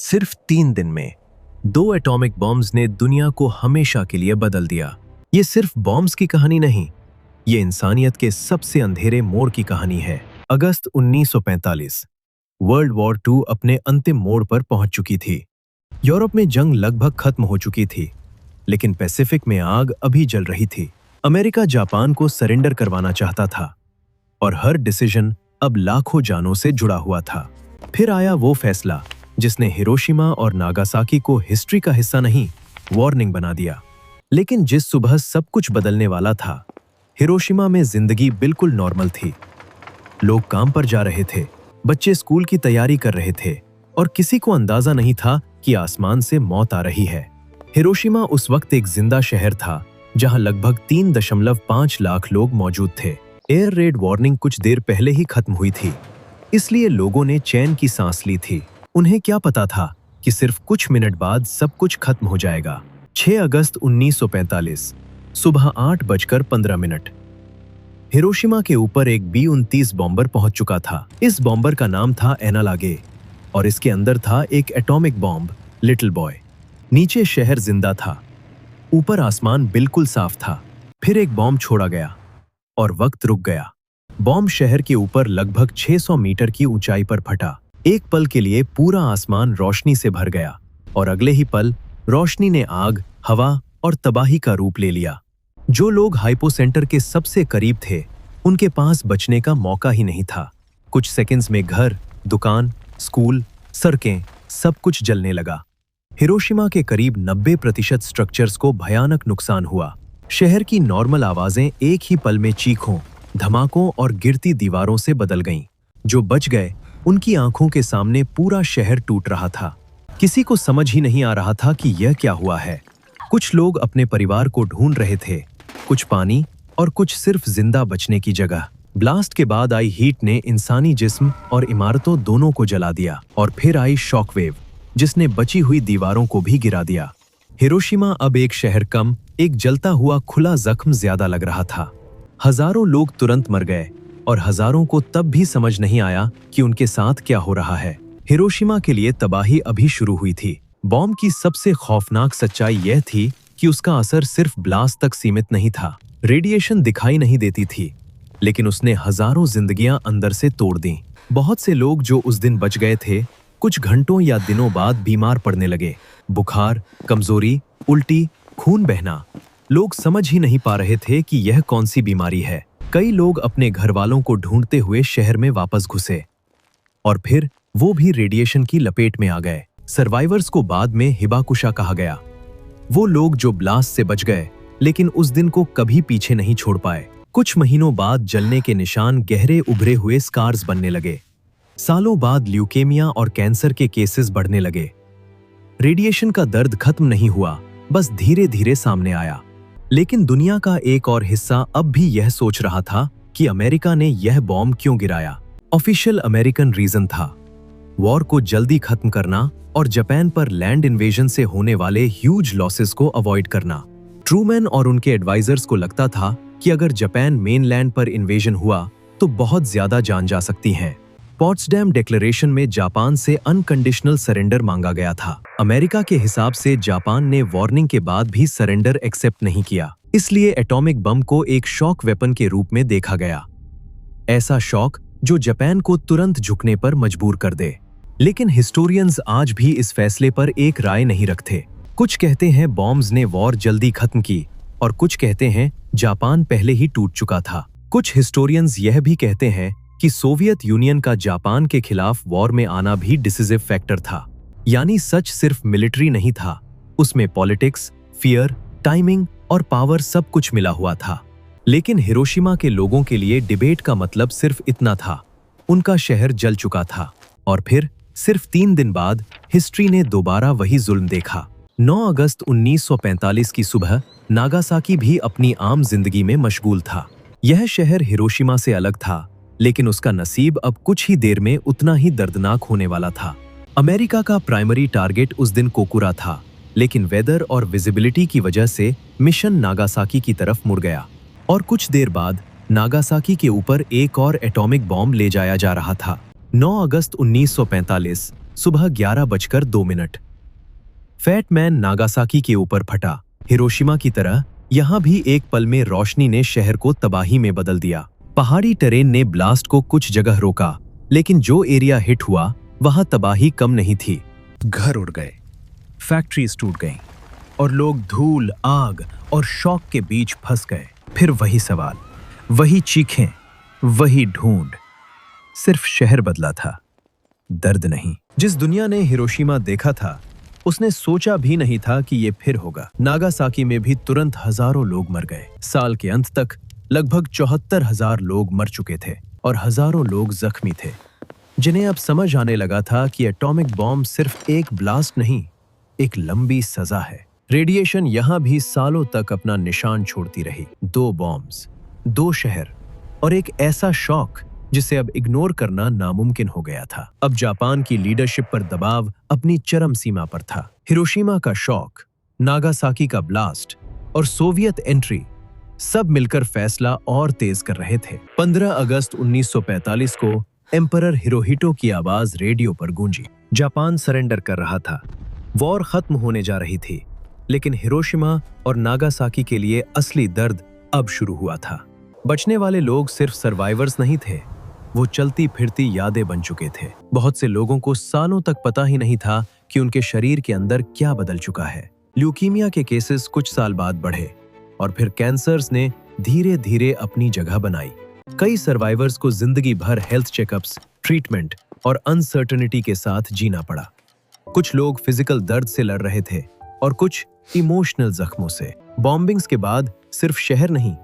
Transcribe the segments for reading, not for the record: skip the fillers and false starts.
सिर्फ 3 दिन में 2 एटॉमिक बॉम्ब्स ने दुनिया को हमेशा के लिए बदल दिया। ये सिर्फ बॉम्ब्स की कहानी नहीं, ये इंसानियत के सबसे अंधेरे मोड़ की कहानी है। अगस्त 1945 वर्ल्ड वॉर 2 अपने अंतिम मोड़ पर पहुंच चुकी थी। यूरोप में जंग लगभग खत्म हो चुकी थी, लेकिन पैसिफिक में आग अभी जल रही थी। अमेरिका जापान को सरेंडर करवाना चाहता था और हर डिसीजन अब लाखों जानों से जुड़ा हुआ था। फिर आया वो फैसला जिसने हिरोशिमा और नागासाकी को हिस्ट्री का हिस्सा नहीं, वार्निंग बना दिया। लेकिन जिस सुबह सब कुछ बदलने वाला था, हिरोशिमा में जिंदगी बिल्कुल नॉर्मल थी। लोग काम पर जा रहे थे, बच्चे स्कूल की तैयारी कर रहे थे और किसी को अंदाजा नहीं था कि आसमान से मौत आ रही है। हिरोशिमा उस वक्त एक जिंदा शहर था जहां लगभग 3.5 लाख लोग मौजूद थे। एयर रेड वार्निंग कुछ देर पहले ही खत्म हुई थी, इसलिए लोगों ने चैन की सांस ली थी। उन्हें क्या पता था कि सिर्फ कुछ मिनट बाद सब कुछ खत्म हो जाएगा। 6 अगस्त 1945 सुबह 8:15 हिरोशिमा के ऊपर एक B-29 बॉम्बर पहुंच चुका था। इस बॉम्बर का नाम था एनाला गे और इसके अंदर था एक एटॉमिक बॉम्ब, लिटिल बॉय। नीचे शहर जिंदा था, ऊपर आसमान बिल्कुल साफ था। फिर एक बॉम्ब छोड़ा गया और वक्त रुक गया। बॉम्ब शहर के ऊपर लगभग 600 मीटर की ऊंचाई पर फटा। एक पल के लिए पूरा आसमान रोशनी से भर गया और अगले ही पल रोशनी ने आग, हवा और तबाही का रूप ले लिया। जो लोग हाइपोसेंटर के सबसे करीब थे, उनके पास बचने का मौका ही नहीं था। कुछ सेकंड्स में घर, दुकान, स्कूल, सड़कें, सब कुछ जलने लगा। हिरोशिमा के करीब 90% स्ट्रक्चर्स को भयानक नुकसान हुआ। शहर की नॉर्मल आवाजें एक ही पल में चीखों, धमाकों और गिरती दीवारों से बदल गईं। जो बच गए, उनकी आंखों के सामने पूरा शहर टूट रहा था। किसी को समझ ही नहीं आ रहा था कि यह क्या हुआ है। कुछ लोग अपने परिवार को ढूंढ रहे थे, कुछ पानी और कुछ सिर्फ जिंदा बचने की जगह। ब्लास्ट के बाद आई हीट ने इंसानी जिस्म और इमारतों दोनों को जला दिया और फिर आई शॉकवेव, जिसने बची हुई दीवारों को भी गिरा दिया। हिरोशिमा अब एक शहर कम, एक जलता हुआ खुला जख्म ज्यादा लग रहा था। हजारों लोग तुरंत मर गए और हजारों को तब भी समझ नहीं आया कि उनके साथ क्या हो रहा है। हिरोशिमा के लिए तबाही अभी शुरू हुई थी। बॉम्ब की सबसे खौफनाक सच्चाई यह थी कि उसका असर सिर्फ ब्लास्ट तक सीमित नहीं था। रेडिएशन दिखाई नहीं देती थी, लेकिन उसने हजारों जिंदगियां अंदर से तोड़ दी। बहुत से लोग जो उस दिन बच गए थे, कुछ घंटों या दिनों बाद बीमार पड़ने लगे। बुखार, कमजोरी, उल्टी, खून बहना। लोग समझ ही नहीं पा रहे थे कि यह कौन सी बीमारी है। कई लोग अपने घर वालों को ढूंढते हुए शहर में वापस घुसे और फिर वो भी रेडिएशन की लपेट में आ गए। सर्वाइवर्स को बाद में हिबाकुशा कहा गया। वो लोग जो ब्लास्ट से बच गए, लेकिन उस दिन को कभी पीछे नहीं छोड़ पाए। कुछ महीनों बाद जलने के निशान गहरे उभरे हुए स्कार्स बनने लगे। सालों बाद ल्यूकेमिया और कैंसर के केसेस बढ़ने लगे। रेडिएशन का दर्द खत्म नहीं हुआ, बस धीरे धीरे सामने आया। लेकिन दुनिया का एक और हिस्सा अब भी यह सोच रहा था कि अमेरिका ने यह बॉम्ब क्यों गिराया। ऑफिशियल अमेरिकन रीजन था वॉर को जल्दी खत्म करना और जापान पर लैंड इन्वेजन से होने वाले ह्यूज लॉसेस को अवॉइड करना। ट्रूमैन और उनके एडवाइजर्स को लगता था कि अगर जापान मेनलैंड पर इन्वेजन हुआ तो बहुत ज्यादा जान जा सकती हैं। पॉट्सडैम डिक्लेरेशन में जापान से अनकंडीशनल सरेंडर मांगा गया था। अमेरिका के हिसाब से जापान ने वार्निंग के बाद भी सरेंडर एक्सेप्ट नहीं किया, इसलिए एटॉमिक बम को एक शॉक वेपन के रूप में देखा गया। ऐसा शॉक जो जापान को तुरंत झुकने पर मजबूर कर दे। लेकिन हिस्टोरियंस आज भी इस फैसले पर एक राय नहीं रखते। कुछ कहते हैं बॉम्ब्स ने वॉर जल्दी खत्म की और कुछ कहते हैं जापान पहले ही टूट चुका था। कुछ हिस्टोरियंस यह भी कहते हैं कि सोवियत यूनियन का जापान के खिलाफ वॉर में आना भी डिसिसिव फैक्टर था। यानी सच सिर्फ मिलिट्री नहीं था, उसमें पॉलिटिक्स, फियर, टाइमिंग और पावर सब कुछ मिला हुआ था। लेकिन हिरोशिमा के लोगों के लिए डिबेट का मतलब सिर्फ इतना था, उनका शहर जल चुका था। और फिर सिर्फ 3 दिन बाद हिस्ट्री ने दोबारा वही जुल्म देखा। 9 अगस्त 1945 की सुबह नागासाकी भी अपनी आम जिंदगी में मशगूल था। यह शहर हिरोशिमा से अलग था, लेकिन उसका नसीब अब कुछ ही देर में उतना ही दर्दनाक होने वाला था। अमेरिका का प्राइमरी टारगेट उस दिन कोकुरा था, लेकिन वेदर और विजिबिलिटी की वजह से मिशन नागासाकी की तरफ मुड़ गया। और कुछ देर बाद नागासाकी के ऊपर एक और एटॉमिक बॉम्ब ले जाया जा रहा था। 9 अगस्त 1945 सुबह 11:02। फैट मैन नागासाकी के ऊपर फटा। हिरोशिमा की तरह यहां भी एक पल में रोशनी ने शहर को तबाही में बदल दिया। पहाड़ी टेरेन ने ब्लास्ट को कुछ जगह रोका, लेकिन जो एरिया हिट हुआ वहां तबाही कम नहीं थी। घर उड़ गए, फैक्ट्रीज टूट गईं और लोग धूल, आग और शॉक के बीच फंस गए। फिर वही सवाल, वही चीखें, वही ढूंढ। सिर्फ शहर बदला था, दर्द नहीं। जिस दुनिया ने हिरोशिमा देखा था उसने सोचा भी नहीं था कि ये फिर होगा। नागासाकी में भी तुरंत हजारों लोग मर गए। साल के अंत तक लगभग 74,000 लोग मर चुके थे और हजारों लोग जख्मी थे, जिन्हें अब समझ आने लगा था कि एटॉमिक बॉम्ब सिर्फ एक ब्लास्ट नहीं, एक लंबी सजा है। रेडिएशन यहां भी सालों तक अपना निशान छोड़ती रही। 2 बॉम्ब्स, 2 शहर और एक ऐसा शॉक जिसे अब इग्नोर करना नामुमकिन हो गया था। अब जापान की लीडरशिप पर दबाव अपनी चरम सीमा पर था। हिरोशिमा का शॉक, नागासाकी का ब्लास्ट और सोवियत एंट्री सब मिलकर फैसला और तेज कर रहे थे। 15 अगस्त 1945 को एम्परर हिरोहितो की आवाज रेडियो पर गूंजी। जापान सरेंडर कर रहा था, वॉर खत्म होने जा रही थी, लेकिन हिरोशिमा और नागासाकी के लिए असली दर्द अब शुरू हुआ था। बचने वाले लोग सिर्फ सर्वाइवर्स नहीं थे, वो चलती फिरती यादें बन चुके थे। बहुत से लोगों को सालों तक पता ही नहीं था कि उनके शरीर के अंदर क्या बदल चुका है। ल्यूकीमिया के केसेस कुछ साल बाद बढ़े और फिर कैंसर्स ने धीरे धीरे अपनी जगह बनाई। कई सर्वाइवर्स को जिंदगी भर हेल्थ चेकअप्स, ट्रीटमेंट और अनसर्टेनिटी के साथ जीना पड़ा। कुछ लोग फिजिकल दर्द से लड़ रहे थे और कुछ इमोशनल जख्मों से। बॉम्बिंग्स के बाद सिर्फ शहर नहीं,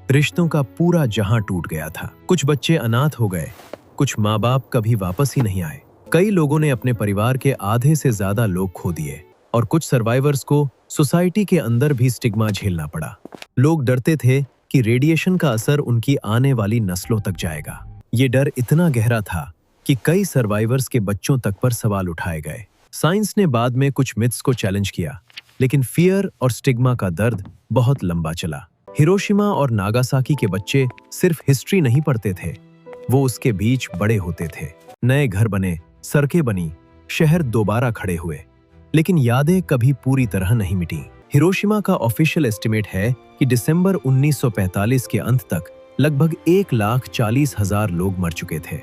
रिश्तों का पूरा जहां टूट गया था। कुछ बच्चे अनाथ हो गए, कुछ माँ बाप कभी वापस ही नहीं आए। कई लोगों ने अपने परिवार के आधे से ज्यादा लोग खो दिए और कुछ सर्वाइवर्स को सोसाइटी के अंदर भी स्टिग्मा झेलना पड़ा। लोग डरते थे कि रेडिएशन का असर उनकी आने वाली नस्लों तक जाएगा। ये डर इतना गहरा था कि कई सर्वाइवर्स के बच्चों तक पर सवाल उठाए गए। साइंस ने बाद में कुछ मिथ्स को चैलेंज किया, लेकिन फियर और स्टिग्मा का दर्द बहुत लंबा चला। हिरोशिमा और नागासाकी के बच्चे सिर्फ हिस्ट्री नहीं पढ़ते थे, वो उसके बीच बड़े होते थे। नए घर बने, सड़कें बनी, शहर दोबारा खड़े हुए, लेकिन यादें कभी पूरी तरह नहीं मिटी। हिरोशिमा का ऑफिशियल एस्टिमेट है कि दिसंबर 1945 के अंत तक लगभग 1,40,000 लोग मर चुके थे।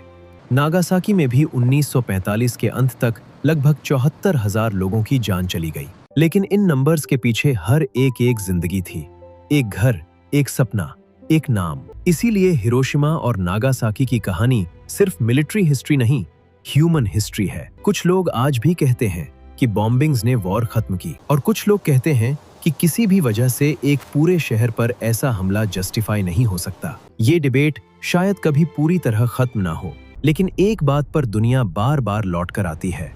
नागासाकी में भी 1945 के अंत तक लगभग 74,000 लोगों की जान चली गई। लेकिन इन नंबर्स के पीछे हर एक जिंदगी थी, एक घर, एक सपना, एक नाम। इसीलिए हिरोशिमा और नागासाकी की कहानी सिर्फ मिलिट्री हिस्ट्री नहीं, ह्यूमन हिस्ट्री है। कुछ लोग आज भी कहते हैं कि बॉम्बिंग्स ने वॉर खत्म की, और कुछ लोग कहते हैं कि किसी भी वजह से एक पूरे शहर पर ऐसा हमला जस्टिफाई नहीं हो सकता। ये डिबेट शायद कभी पूरी तरह खत्म ना हो, लेकिन एक बात पर दुनिया बार बार लौट कर आती है,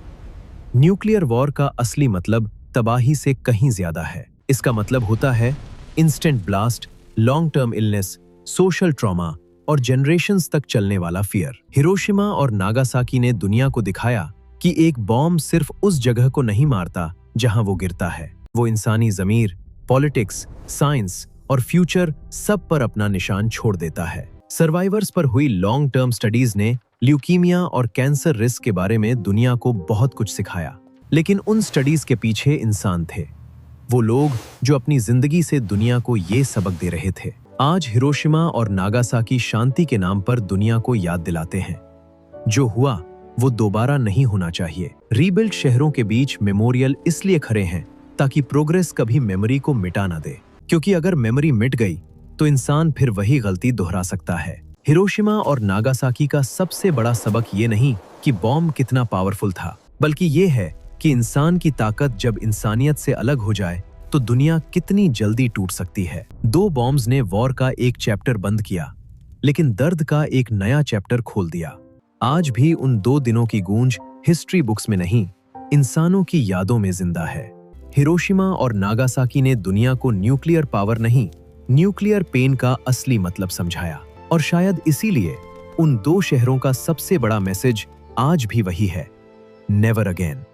न्यूक्लियर वॉर का असली मतलब तबाही से कहीं ज्यादा है। इसका मतलब होता है instant blast, long term illness, social trauma और जनरेशंस तक चलने वाला फियर। हिरोशिमा और नागासाकी ने दुनिया को दिखाया कि एक बॉम्ब सिर्फ उस जगह को नहीं मारता जहां वो गिरता है, वो इंसानी ज़मीर, पॉलिटिक्स, साइंस और फ्यूचर सब पर अपना निशान छोड़ देता है। सर्वाइवर्स पर हुई लॉन्ग टर्म स्टडीज ने ल्यूकीमिया और कैंसर रिस्क के बारे में दुनिया को बहुत कुछ सिखाया, लेकिन उन स्टडीज के पीछे इंसान थे, वो लोग जो अपनी जिंदगी से दुनिया को ये सबक दे रहे थे। आज हिरोशिमा और नागासाकी शांति के नाम पर दुनिया को याद दिलाते हैं, जो हुआ वो दोबारा नहीं होना चाहिए। रीबिल्ड शहरों के बीच मेमोरियल इसलिए खड़े हैं ताकि प्रोग्रेस कभी मेमोरी को मिटा ना दे, क्योंकि अगर मेमोरी मिट गई तो इंसान फिर वही गलती दोहरा सकता है। हिरोशिमा और नागासाकी का सबसे बड़ा सबक ये नहीं कि बॉम्ब कितना पावरफुल था, बल्कि ये है कि इंसान की ताकत जब इंसानियत से अलग हो जाए तो दुनिया कितनी जल्दी टूट सकती है। 2 बॉम्ब्स ने वॉर का एक चैप्टर बंद किया, लेकिन दर्द का एक नया चैप्टर खोल दिया। आज भी उन 2 दिनों की गूंज हिस्ट्री बुक्स में नहीं, इंसानों की यादों में जिंदा है। हिरोशिमा और नागासाकी ने दुनिया को न्यूक्लियर पावर नहीं, न्यूक्लियर पेन का असली मतलब समझाया, और शायद इसीलिए उन 2 शहरों का सबसे बड़ा मैसेज आज भी वही है, नेवर अगेन।